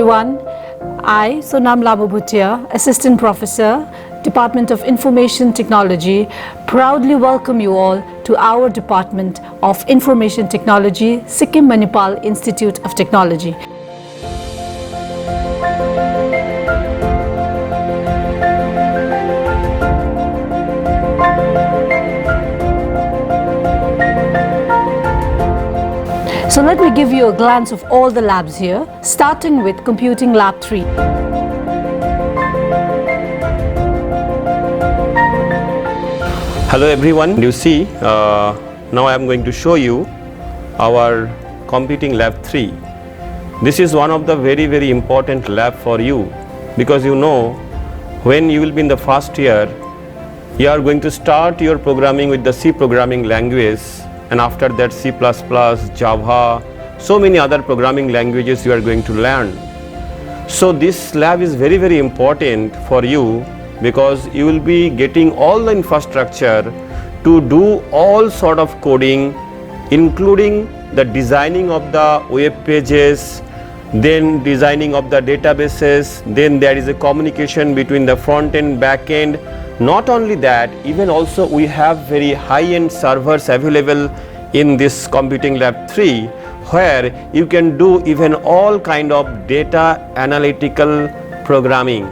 everyone. I, Sonam Labo Bhutia, Assistant Professor, Department of Information Technology, proudly welcome you all to our Department of Information Technology, Sikkim Manipal Institute of Technology. So let me give you a glance of all the labs here, starting with Computing Lab 3. Hello everyone, you see, now I am going to show you our Computing Lab 3. This is one of the very important lab for you, because you know, when you will be in the first year, you are going to start your programming with the C programming language, and after that C++, Java, so many other programming languages you are going to learn. So this lab is very important for you, because you will be getting all the infrastructure to do all sort of coding, including the designing of the web pages, then designing of the databases, then there is a communication between the front end, back end. Not only that, even also we have very high-end servers available in this Computing Lab 3, where you can do even all kind of data analytical programming.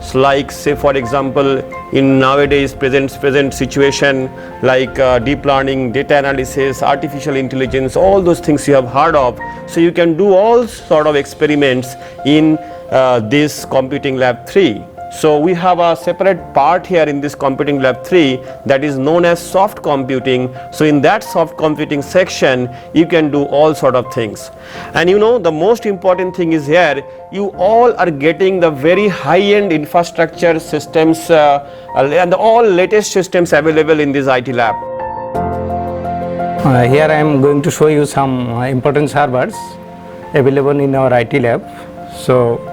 So like, say for example, in nowadays present situation, like deep learning, data analysis, artificial intelligence, all those things you have heard of. So you can do all sort of experiments in this Computing Lab 3. So we have a separate part here in this Computing Lab 3 that is known as soft computing. So in that soft computing section, you can do all sort of things. And you know, the most important thing is here, you all are getting the very high-end infrastructure systems and all latest systems available in this IT lab. Here I am going to show you some important servers available in our IT lab. So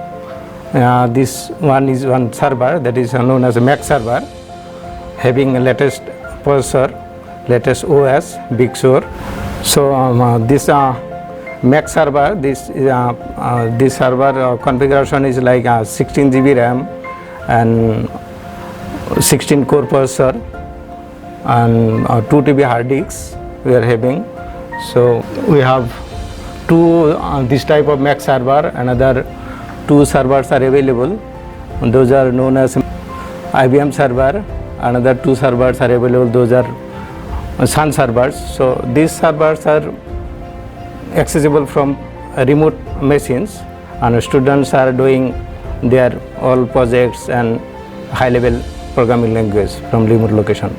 this one is one server that is known as a Mac server, having a latest processor, latest OS, Big Sur. So this Mac server, this server configuration is like 16 GB RAM and 16 core processor and 2 TB hard disks we are having. So we have two this type of Mac server. Another two servers are available. Those are known as IBM server. Another two servers are available. Those are Sun servers. So these servers are accessible from remote machines, and students are doing their all projects and high-level programming language from remote location.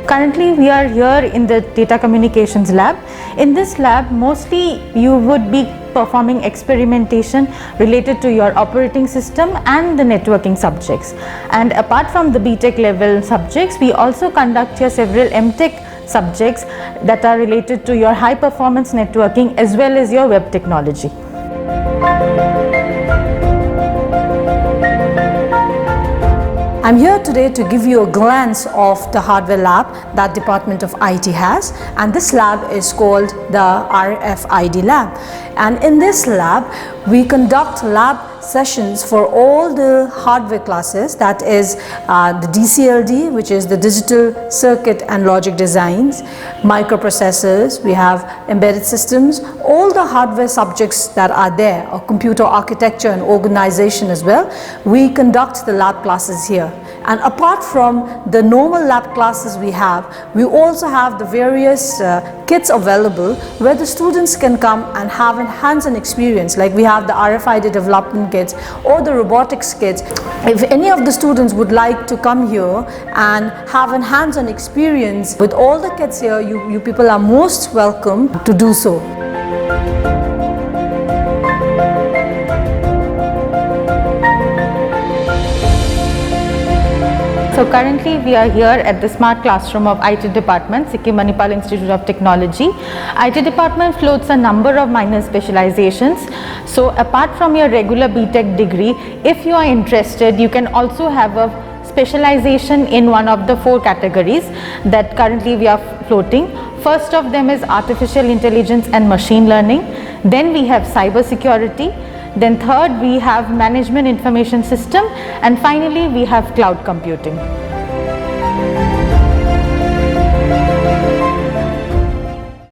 Currently, we are here in the data communications lab. In this lab, mostly you would be performing experimentation related to your operating system and the networking subjects. And apart from the BTech level subjects, we also conduct here several MTech subjects that are related to your high performance networking as well as your web technology. I'm here today to give you a glance of the hardware lab that Department of IT has, and this lab is called the RFID lab. And in this lab, we conduct lab sessions for all the hardware classes, that is the DCLD, which is the digital circuit and logic designs, microprocessors, we have embedded systems, all the hardware subjects that are there, or computer architecture and organization as well. We conduct the lab classes here. And apart from the normal lab classes we also have the various kits available where the students can come and have a hands-on experience, like we have the RFID development kits or the robotics kits. If any of the students would like to come here and have a hands-on experience with all the kits here, you people are most welcome to do so. So currently we are here at the Smart Classroom of IT Department, Sikkim Manipal Institute of Technology. IT Department floats a number of minor specializations. So apart from your regular BTech degree, if you are interested, you can also have a specialization in one of the 4 categories that currently we are floating. First of them is artificial intelligence and machine learning. Then we have cyber security. Then third, we have management information system, and finally we have cloud computing.